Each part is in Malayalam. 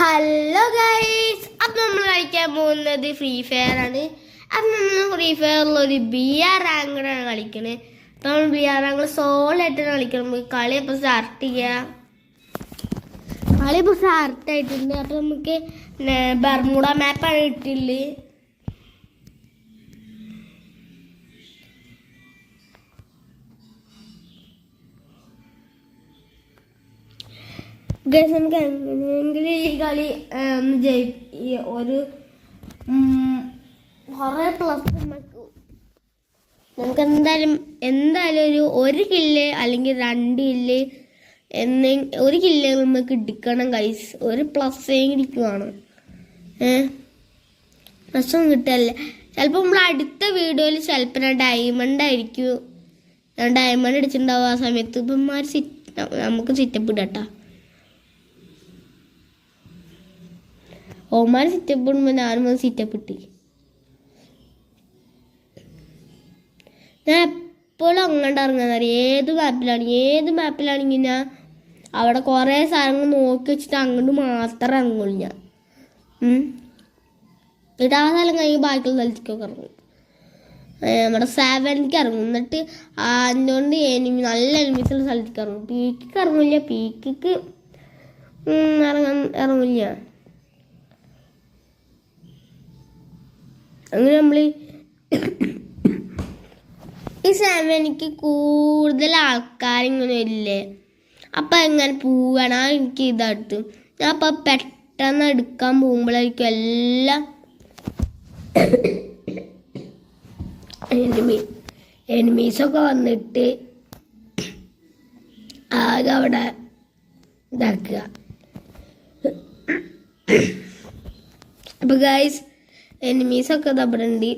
ഹലോ ഗൈസ്, അപ്പം നമ്മൾ കളിക്കാൻ പോകുന്നത് ഫ്രീ ഫയർ ആണ്. അപ്പം നമ്മൾ ഫ്രീ ഫയറിലൊരു BR റാങ്കാണ് കളിക്കണത്. അപ്പം നമ്മൾ BR റാങ്ക് സോളോ ആയിട്ടാണ് കളിക്കണം. കളി ഇപ്പോൾ സ്റ്റാർട്ട് ചെയ്യാം. കളി ഇപ്പോൾ സ്റ്റാർട്ട് ആയിട്ടുണ്ട്. അപ്പം നമുക്ക് ബർമുഡ മാപ്പാണ് കിട്ടിയില്ല. നമുക്ക് എങ്ങനെയെങ്കിലും ഈ കളി ഒരു കുറേ പ്ലസ് നമുക്ക് എന്തായാലും ഒരു കില്ല് അല്ലെങ്കിൽ 2 കില്ല് ഒരു കില്ല് നമുക്ക് ഇടിക്കണം ഗൈസ്. ഒരു പ്ലസ് ഇടിക്കുവാണ്. പ്ലസ്സൊന്നും കിട്ടല്ലേ. ചിലപ്പോൾ നമ്മൾ അടുത്ത വീഡിയോയിൽ ചിലപ്പോൾ ഞാൻ ഡയമണ്ട് ആയിരിക്കും. ഞാൻ ഡയമണ്ട് അടിച്ചിട്ടുണ്ടാവും. ആ സമയത്ത് ഇപ്പം നമുക്ക് സിറ്റപ്പ് ഇടട്ടാ. ഓമാർ സിറ്റപ്പ് ഇടുമ്പോൾ ഞാനും സിറ്റപ്പ് ഇട്ടി. ഞാൻ എപ്പോഴും അങ്ങോട്ട് ഇറങ്ങാന്നറിയാം. ഏത് മാപ്പിലാണെങ്കിൽ ഞാൻ അവിടെ കുറേ സാധനങ്ങൾ നോക്കി വെച്ചിട്ട് അങ്ങോട്ട് മാത്രമേ ഇറങ്ങുള്ളൂ. ഞാൻ ഇടാ സ്ഥലം കഴിഞ്ഞ് ബാക്കിയുള്ള സ്ഥലത്തേക്കൊക്കെ ഇറങ്ങും. നമ്മുടെ 7ക്ക് ഇറങ്ങും. എന്നിട്ട് അതുകൊണ്ട് നല്ല എനിമീസുള്ള സ്ഥലത്തേക്ക് ഇറങ്ങും. പീക്കിക്ക് ഇറങ്ങില്ല. പീക്കിക്ക് ഇറങ്ങില്ല. അങ്ങനെ നമ്മൾ ഈ 7ക്ക് കൂടുതൽ ആൾക്കാരിങ്ങനെ ഇല്ലേ. അപ്പം എങ്ങനെ പോവുകയാണ് എനിക്ക് ഇതെടുത്ത് ഞാൻ അപ്പം പെട്ടെന്ന് എടുക്കാൻ പോകുമ്പോഴായിരിക്കും എല്ലാം എനിമീസൊക്കെ വന്നിട്ട് ആകെ അവിടെ ഇതാക്കുക. അപ്പം ഗൈസ് എനിമീസൊക്കെ അവിടെ ഉണ്ട്.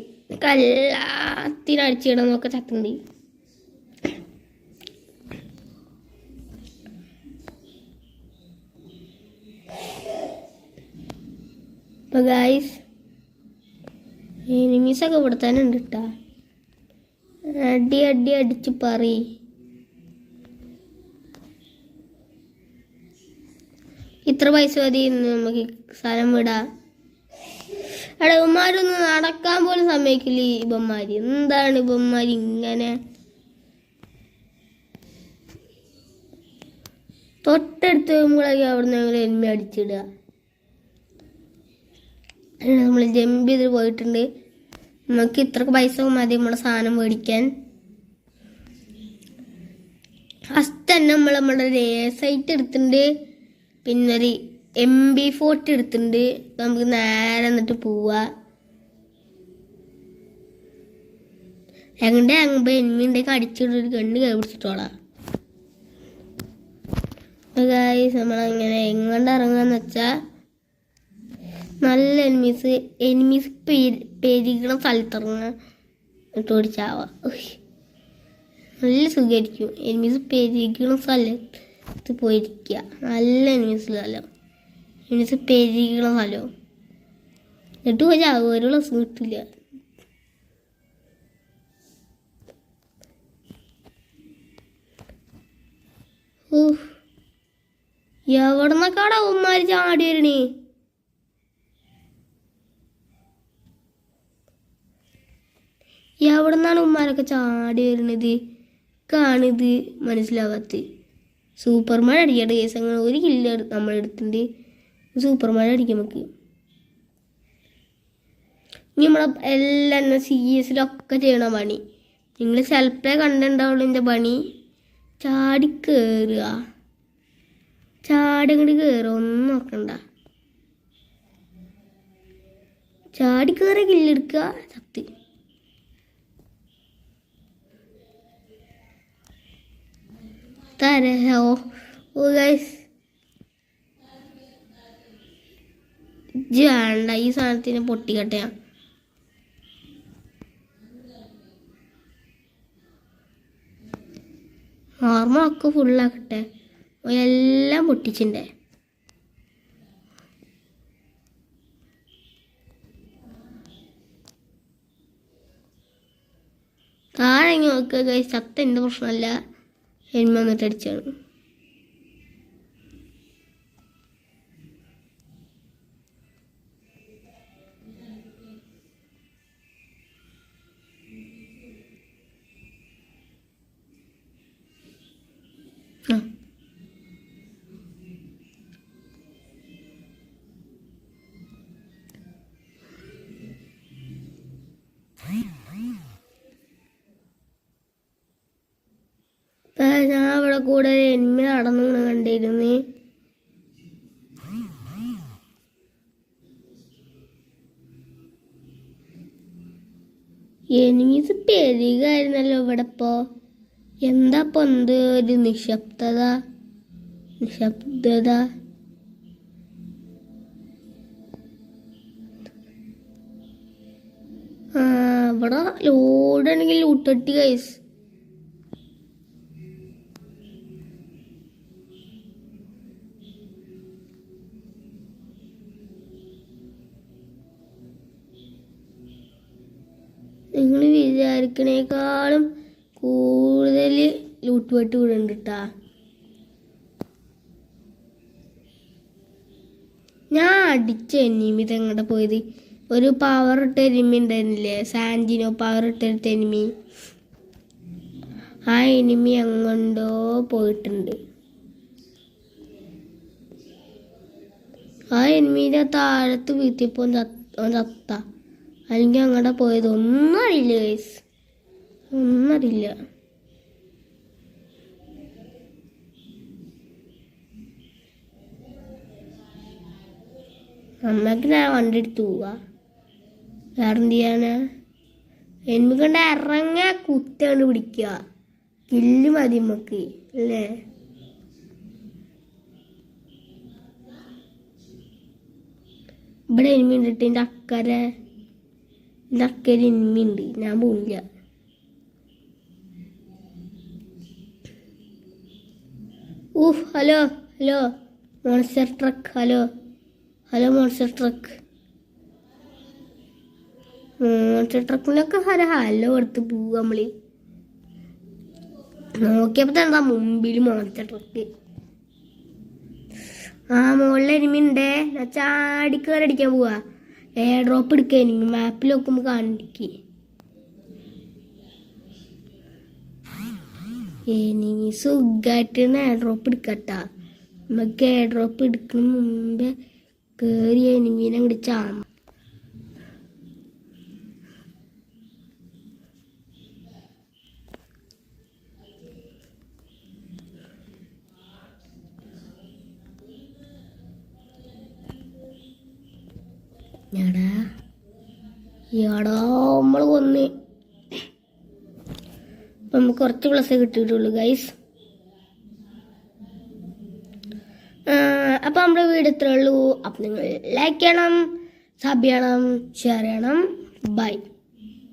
കല്ലാത്തിനടിച്ചിടന്നൊക്കെ ചത്തുണ്ട്. അപ്പം ഗൈസ് എനിമീസൊക്കെ ഇവിടെ തന്നെ ഉണ്ട് കേട്ടോ. അടിച്ച് പറി. ഇത്ര പൈസ മതി നമുക്ക് സ്ഥലം വിടാം. എടാ ഇവന്മാരൊന്നും നടക്കാൻ പോലും സമ്മതിക്കില്ല. ഇവന്മാര് എന്താണ് ഇവന്മാര് ഇങ്ങനെ തൊട്ടടുത്ത് വരുമ്പോഴേക്ക് അവിടെ നിന്ന് എനിമി അടിച്ചിടുക. നമ്മൾ ജമ്പ് ചെയ്ത് പോയിട്ടുണ്ട്. നമുക്ക് ഇത്രക്ക് പൈസ മതി നമ്മുടെ സാധനം മേടിക്കാൻ. ഫസ്റ്റ് തന്നെ നമ്മുടെ സൈറ്റ് എടുത്തിട്ടുണ്ട്. പിന്നെ ഒരു MP40 എടുത്തിട്ടുണ്ട്. നമുക്ക് നേരെ എന്നിട്ട് പോവാ. എങ്ങനെ അങ്ങ് എനിമി ഉണ്ടെങ്കിൽ അടിച്ചിട്ടൊരു കണ്ണ് കൈപിടിച്ചിട്ടോളാം. നമ്മളങ്ങനെ എങ്ങോട്ട് ഇറങ്ങാന്ന് വെച്ചാൽ നല്ല എനിമീസ് പെരുകണ സ്ഥലത്തിറങ്ങാൻ എന്നിട്ട് ഓടിച്ചാവാ. നല്ല സുഖമായിരിക്കും. എനിമീസ് പെരുകണ സ്ഥലത്ത് പോയിരിക്കുക. നല്ല എനിമീസ് സ്ഥലം. എനിമീസ് പെരുകണ സ്ഥലം എന്നിട്ട് പോയാവും. ഒരു പ്ലസ് കിട്ടില്ല. എവിടെ നിന്നൊക്കെയാടാ ഉമ്മാര് ചാടി വരണേ. എവിടെ നിന്നാണ് ഉമ്മാരൊക്കെ ചാടി വരുന്നത് കാണിത് മനസ്സിലാവാത്ത. സൂപ്പർമാൻ അടിക്കട്ടെ കേസ്. അങ്ങനെ ഒരു കില്ല് നമ്മളെടുത്തിട്ടുണ്ട്. സൂപ്പർമാൻ അടിക്കാം നമുക്ക്. ഇനി നമ്മളെ എല്ലാം CS ചെയ്യണ പണി നിങ്ങൾ ചിലപ്പോഴേ കണ്ടിട്ടുണ്ടാവുള്ളൂ. എൻ്റെ പണി ചാടി കയറുക. ചാടി അങ്ങോട്ട് കയറുക. ഒന്നും നോക്കണ്ട. ചാടി കയറി കില്ലെടുക്കുക. ചത്ത് തരോ. ഓ ഗൈസ് വേണ്ട. ഈ സാധനത്തിന് പൊട്ടിക്കട്ടെ. ഓർമ്മൊക്കെ ഫുള്ളാക്കട്ടെ. എല്ലാം പൊട്ടിച്ചിണ്ടേ. താഴെ നോക്കുക ഗൈസ്. ചത്ത എൻ്റെ പ്രശ്നമല്ല. എനിമ വന്നിട്ട് അടിച്ചാണ്. കൂടെ എനിമി നടന്നു കണ്ടിരുന്നു. എനിമീസ് പെരുകായിരുന്നല്ലോ ഇവിടെ ഇപ്പോ. എന്താ ഇപ്പൊ ഒരു നിശബ്ദത. ഇവിടെ ലോഡാണെങ്കിൽ ലൂട്ടട്ടി ഗൈസ്. നിങ്ങൾ വിചാരിക്കണേക്കാളും കൂടുതൽ ലൂട്ട് വെട്ട് വിടുന്നുണ്ട് കേട്ടാ. ഞാൻ അടിച്ച എനിമി ഇതെങ്ങടെ പോയത്. ഒരു പവർ ഇട്ട എനിമി ഉണ്ടായിരുന്നില്ലേ, സാൻജിനോ പവർ ഇട്ട എനിമി. ആ എനിമി എങ്ങോട്ടോ പോയിട്ടുണ്ട്. ആ എനിമീൻ്റെ താഴത്ത് വീട്ടിയപ്പോൾ ചത്ത. അല്ലെങ്കിൽ അങ്ങോട്ട് പോയത് ഒന്നും അറിയില്ല ഗൈസ്, ഒന്നും അറിയില്ല. അമ്മക്ക് ഞാൻ വണ്ടി എടുത്ത് പോവാ. വേറെ എന്ത് ചെയ്യാനാ? എനിക്ക് കണ്ട ഇറങ്ങ കുത്താണ് പിടിക്കുക. കില്ല് മതി നമുക്ക് അല്ലേ? ഇവിടെ എനിമി ഉണ്ട്. എൻ്റെ അക്കരെ എനിമി ഉണ്ട്. ഞാൻ പോണില്ല. Hello monster truck. Hello monster ട്രക്കിനൊക്കെ ഹലോ എടുത്ത് പോവുക നമ്മള്. നോക്കിയപ്പോ എന്താ മുമ്പിൽ മോൺസ്റ്റർ ട്രക്ക്. മുകളിൽ എനിമി ഉണ്ടേ. ഞാൻ ചാടിക്കയറടിക്കാൻ പോവാ. എയർ ഡ്രോപ്പ് എടുക്കുക. എനിമി മാപ്പിൽ നോക്കുമ്പോ കാണിക്ക്. എനിമി സുഖമായിട്ട് എയർ ഡ്രോപ്പ് എടുക്കട്ടാ. നമുക്ക് എയർ ഡ്രോപ്പ് എടുക്കുന്ന മുമ്പേ കേറി എനിമീനെ അങ്ങോട്ട് ചാമ. നമ്മള് കൊന്ന്. നമുക്ക് കുറച്ച് പ്ലസ് കിട്ടിയിട്ടുള്ളൂ ഗൈസ്. അപ്പം നമ്മുടെ വീഡിയോ ഇത്രേ ഉള്ളൂ. അപ്പം നിങ്ങൾ ലൈക്ക് ചെയ്യണം, സബ് ചെയ്യണം, ഷെയർ ചെയ്യണം. ബൈ.